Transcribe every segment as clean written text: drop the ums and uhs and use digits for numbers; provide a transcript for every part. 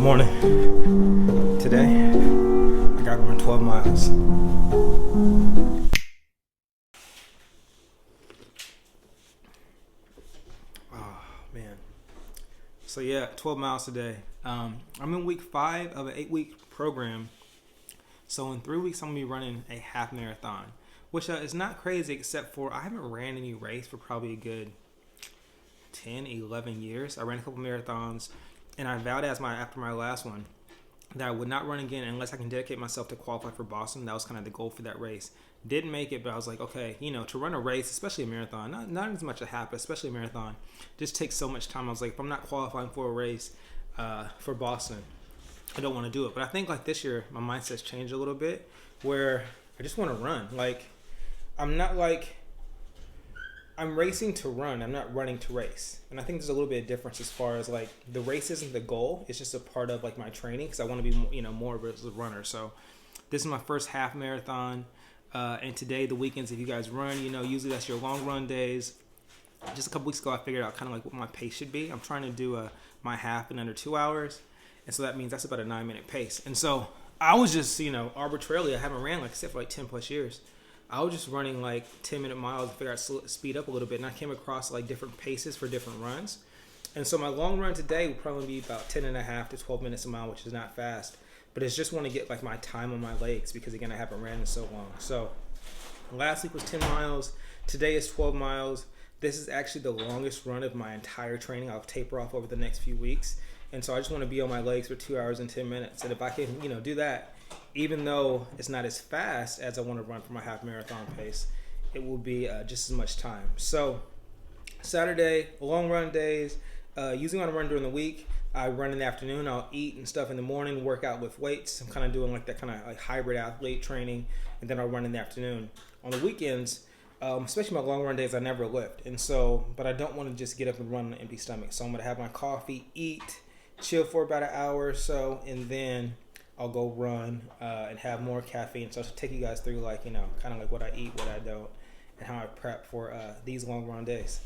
morning. Today, I got to run 12 miles. Oh, man. So yeah, 12 miles today. I'm in week 5 of an 8-week program. So in 3 weeks, I'm going to be running a half marathon, which is not crazy except for I haven't ran any race for probably a good 10, 11 years. I ran a couple marathons, and I vowed after my last one that I would not run again unless I can dedicate myself to qualify for Boston. That was kind of the goal for that race. Didn't make it, but I was like, okay, to run a race, especially a marathon, not as much a half, but especially a marathon, just takes so much time. I was like, if I'm not qualifying for a race for Boston, I don't want to do it. But I think like this year, my mindset's changed a little bit where I just want to run. Like, I'm racing to run. I'm not running to race. And I think there's a little bit of difference as far as like the race isn't the goal. It's just a part of like my training because I want to be, more of a runner. So this is my first half marathon. And today, the weekends, if you guys run, usually that's your long run days. Just a couple weeks ago, I figured out kind of like what my pace should be. I'm trying to do my half in under 2 hours. And so that means that's about a 9-minute pace. And so I was just, arbitrarily, I haven't ran like except for like 10 plus years. I was just running like 10-minute miles and figure out to speed up a little bit. And I came across like different paces for different runs. And so my long run today will probably be about 10.5 to 12 minutes a mile, which is not fast. But it's just want to get like my time on my legs because again, I haven't ran in so long. So last week was 10 miles. Today is 12 miles. This is actually the longest run of my entire training. I'll taper off over the next few weeks. And so I just want to be on my legs for 2 hours and 10 minutes. And if I can, do that, even though it's not as fast as I want to run for my half marathon pace, it will be just as much time. So Saturday, long run days, usually when I run during the week, I run in the afternoon. I'll eat and stuff in the morning, work out with weights. I'm kind of doing like that kind of like hybrid athlete training, and then I'll run in the afternoon. On the weekends, especially my long run days, I never lift. And so, but I don't want to just get up and run on an empty stomach. So I'm going to have my coffee, eat, chill for about an hour or so, and then I'll go run and have more caffeine. So I'll take you guys through like, kind of like what I eat, what I don't, and how I prep for these long run days.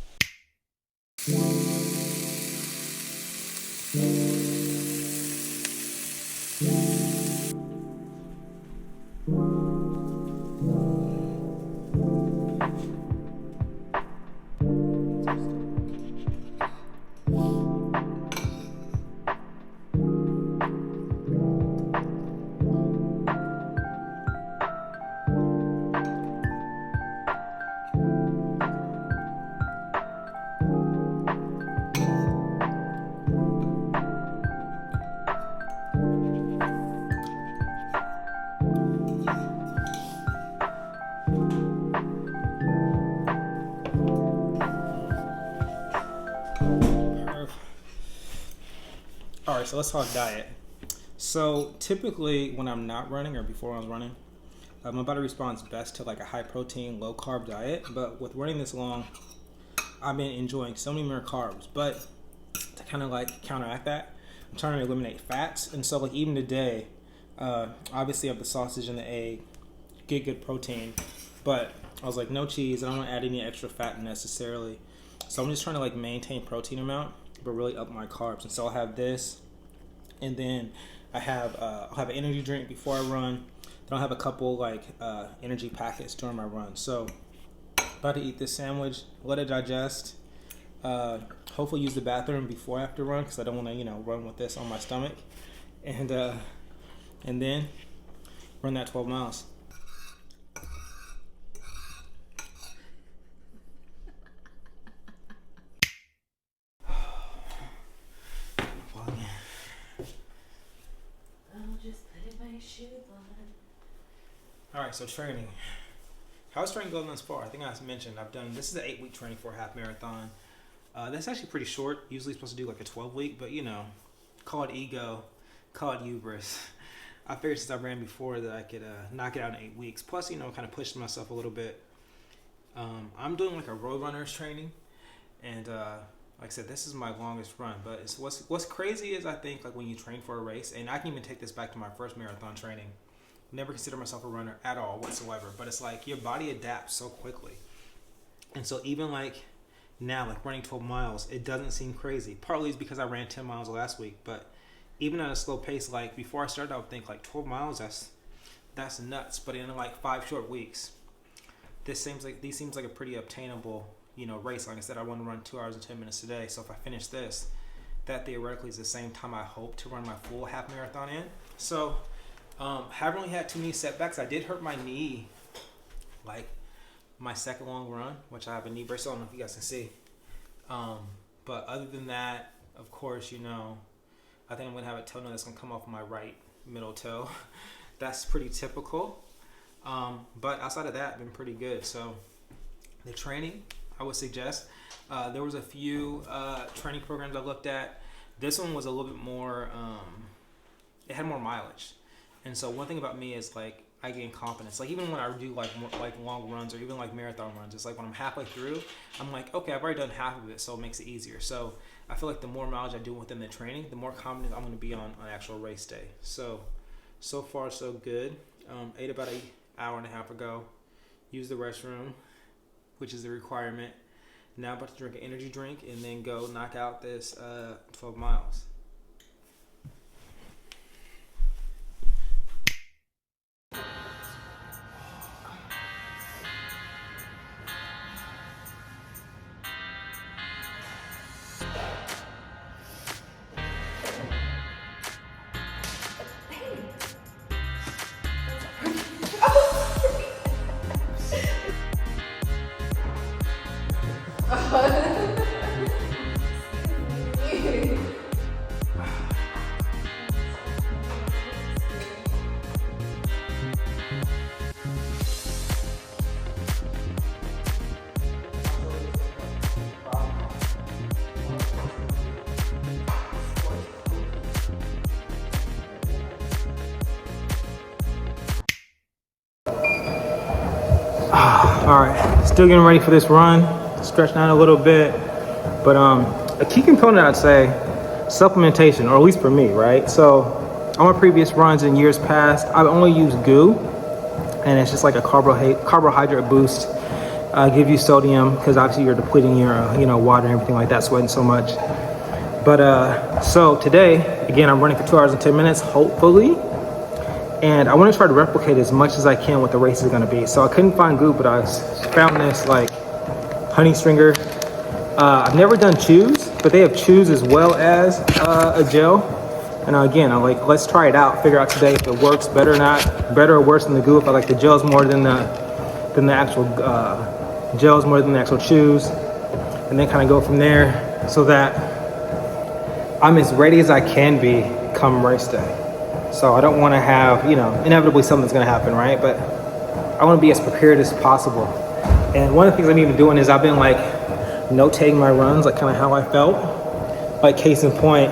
All right, so let's talk diet. So typically when I'm not running or before I was running, my body responds best to like a high protein, low carb diet. But with running this long, I've been enjoying so many more carbs. But to kind of like counteract that, I'm trying to eliminate fats. And so like even today, obviously I have the sausage and the egg, get good protein. But I was like, no cheese. I don't want to add any extra fat necessarily. So I'm just trying to like maintain protein amount, but really up my carbs. And so I'll have this, and then I'll have an energy drink before I run. Then I'll have a couple like energy packets during my run. So about to eat this sandwich, let it digest. Hopefully use the bathroom before I have to run because I don't want to run with this on my stomach, and then run that 12 miles. All right, so training. How's training going thus far? I think I mentioned this is an 8-week training for a half marathon. That's actually pretty short. Usually supposed to do like a 12-week, but call it ego, call it hubris. I figured since I ran before that I could knock it out in 8 weeks. Plus, kind of pushed myself a little bit. I'm doing like a road runners training, and like I said, this is my longest run. But it's what's crazy is I think like when you train for a race, and I can even take this back to my first marathon training. Never consider myself a runner at all whatsoever, but it's like your body adapts so quickly. And so even like now, like running 12 miles, it doesn't seem crazy. Partly it's because I ran 10 miles last week, but even at a slow pace, like before I started, I would think like 12 miles, that's nuts. But in like 5 short weeks, these seems like a pretty obtainable, race. Like I said, I want to run 2 hours and 10 minutes today. So if I finish this, that theoretically is the same time I hope to run my full half marathon in. So haven't really had too many setbacks. I did hurt my knee, like my second long run, which I have a knee brace. I don't know if you guys can see. But other than that, of course, I think I'm going to have a toenail that's going to come off my right middle toe. That's pretty typical. But outside of that, I've been pretty good. So the training, I would suggest. There was a few training programs I looked at. This one was a little bit more, it had more mileage. And so one thing about me is like I gain confidence. Like even when I do like long runs or even like marathon runs, it's like when I'm halfway through, I'm like, okay, I've already done half of it, so it makes it easier. So I feel like the more mileage I do within the training, the more confident I'm going to be on actual race day. So far so good. Ate about an hour and a half ago. Used the restroom, which is a requirement. Now I'm about to drink an energy drink and then go knock out this 12 miles. All right, still getting ready for this run, stretching out a little bit, but a key component I'd say, supplementation, or at least for me, right? So on my previous runs in years past, I've only used GU, and it's just like a carbohydrate boost. Give you sodium because obviously you're depleting your water and everything like that, sweating so much. But so today, again, I'm running for 2 hours and 10 minutes, hopefully. And I want to try to replicate as much as I can what the race is going to be. So I couldn't find GU, but I found this like honey stringer. I've never done chews, but they have chews as well as a gel. And again, I'm like, let's try it out. Figure out today if it works better or not, better or worse than the GU. If I like the gels more than the actual gels more than the actual chews, and then kind of go from there, so that I'm as ready as I can be come race day. So I don't want to have, inevitably something's going to happen, right? But I want to be as prepared as possible. And one of the things I've been doing is I've been like notating my runs, like kind of how I felt. Like case in point,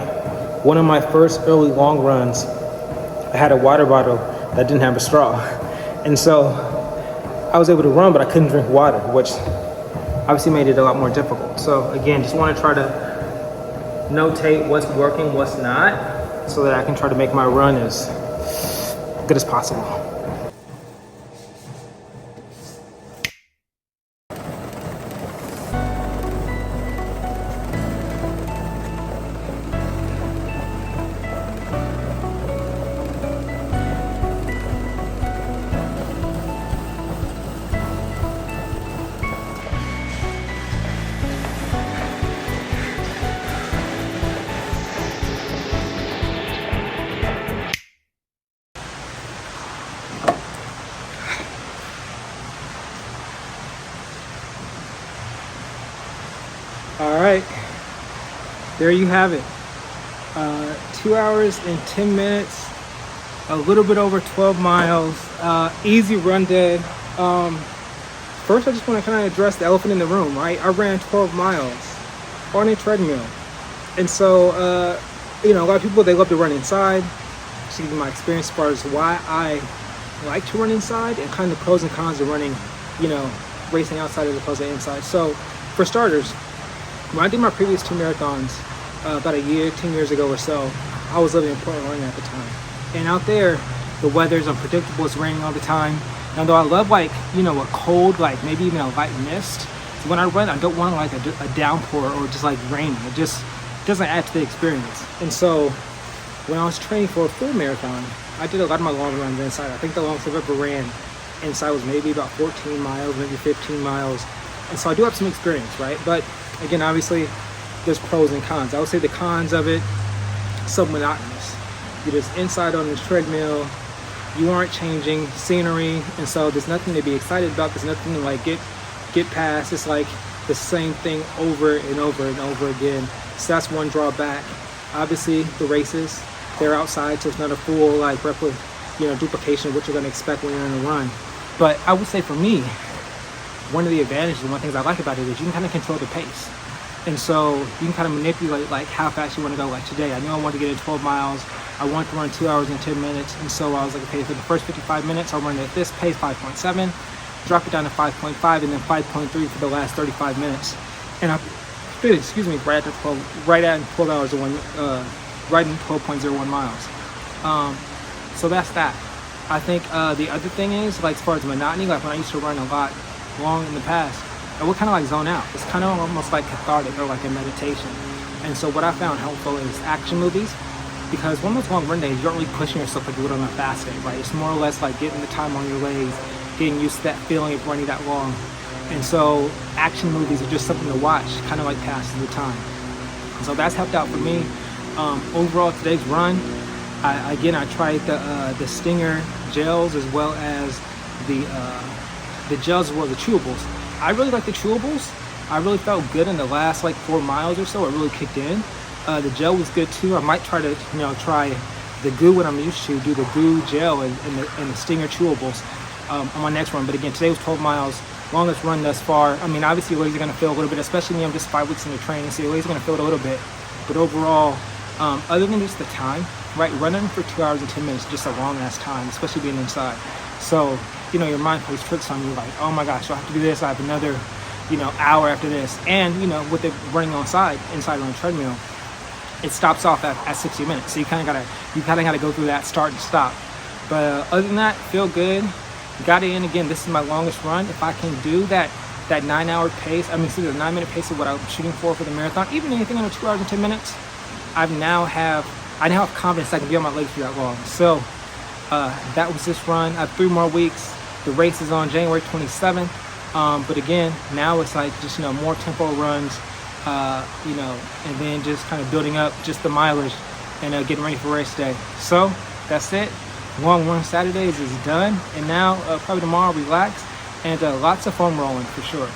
one of my first early long runs, I had a water bottle that didn't have a straw. And so I was able to run, but I couldn't drink water, which obviously made it a lot more difficult. So again, just want to try to notate what's working, what's not, so that I can try to make my run as good as possible. All right, there you have it. 2 hours and 10 minutes, a little bit over 12 miles, easy run day. First, I just want to kind of address the elephant in the room, right? I ran 12 miles on a treadmill. And so, a lot of people, they love to run inside. Just to give you my experience as far as why I like to run inside and kind of the pros and cons of running, racing outside as opposed to inside. So for starters, when I did my previous 2 marathons about 10 years ago or so, I was living in Portland, Oregon at the time. And out there, the weather's unpredictable. It's raining all the time. And though I love a cold, like maybe even a light mist, so when I run, I don't want like a downpour or just like rain. It just doesn't add to the experience. And so when I was training for a full marathon, I did a lot of my long runs inside. I think the longest I've ever ran inside was maybe about 14 miles, maybe 15 miles. And so I do have some experience, right? But again, obviously, there's pros and cons. I would say the cons of it, so monotonous. You're just inside on this treadmill, you aren't changing scenery, and so there's nothing to be excited about. There's nothing to like get past. It's like the same thing over and over and over again. So that's one drawback. Obviously, the races, they're outside, so it's not a full like duplication of what you're going to expect when you're in a run. But I would say for me, one of the advantages, one of the things I like about it is you can kind of control the pace. And so you can kind of manipulate like how fast you want to go. Like today, I knew I wanted to get in 12 miles. I wanted to run 2 hours and 10 minutes. And so I was like, okay, for the first 55 minutes, I'll run at this pace, 5.7, drop it down to 5.5, and then 5.3 for the last 35 minutes. And I fit, right at 12 hours and right in 12.01 miles. So that's that. I think the other thing is, like as far as monotony, like when I used to run a lot long in the past, I would kind of like zone out. It's kind of almost like cathartic or like a meditation. And so what I found helpful is action movies, because one of those long run days, you're not really pushing yourself like you would on a fast day, right? It's more or less like getting the time on your legs, getting used to that feeling of running that long. And so action movies are just something to watch, kind of like passes the time. And so that's helped out for me. Overall, today's run, I tried the Stinger gels as well as the gels as well as the chewables. I really like the chewables. I really felt good in the last like 4 miles or so. It really kicked in. The gel was good too. I might try to try the goo when I'm used to, do the goo gel and the Stinger chewables on my next run. But again, today was 12 miles, longest run thus far. I mean, obviously your legs are going to feel a little bit, especially when I'm just 5 weeks into training, so your legs are going to feel it a little bit. But overall, other than just the time, right, running for 2 hours and 10 minutes is just a long ass time, especially being inside. So your mind plays tricks on you, like, oh my gosh, I have to do this, I have another hour after this. And with it running inside on a treadmill, it stops off at 60 minutes, so you kind of gotta go through that start and stop. But other than that, feel good, got it in. Again, this is my longest run. If I can do that 9-hour pace, the 9-minute pace of what I'm shooting for the marathon, even anything under 2 hours and 10 minutes, I now have confidence I can be on my legs for that long. So that was this run. I have 3 more weeks. The race is on January 27th. But again, now it's like just more tempo runs, and then just kind of building up just the mileage and getting ready for race day. So that's it. Long run Saturdays is done, and now probably tomorrow relax and lots of foam rolling for sure.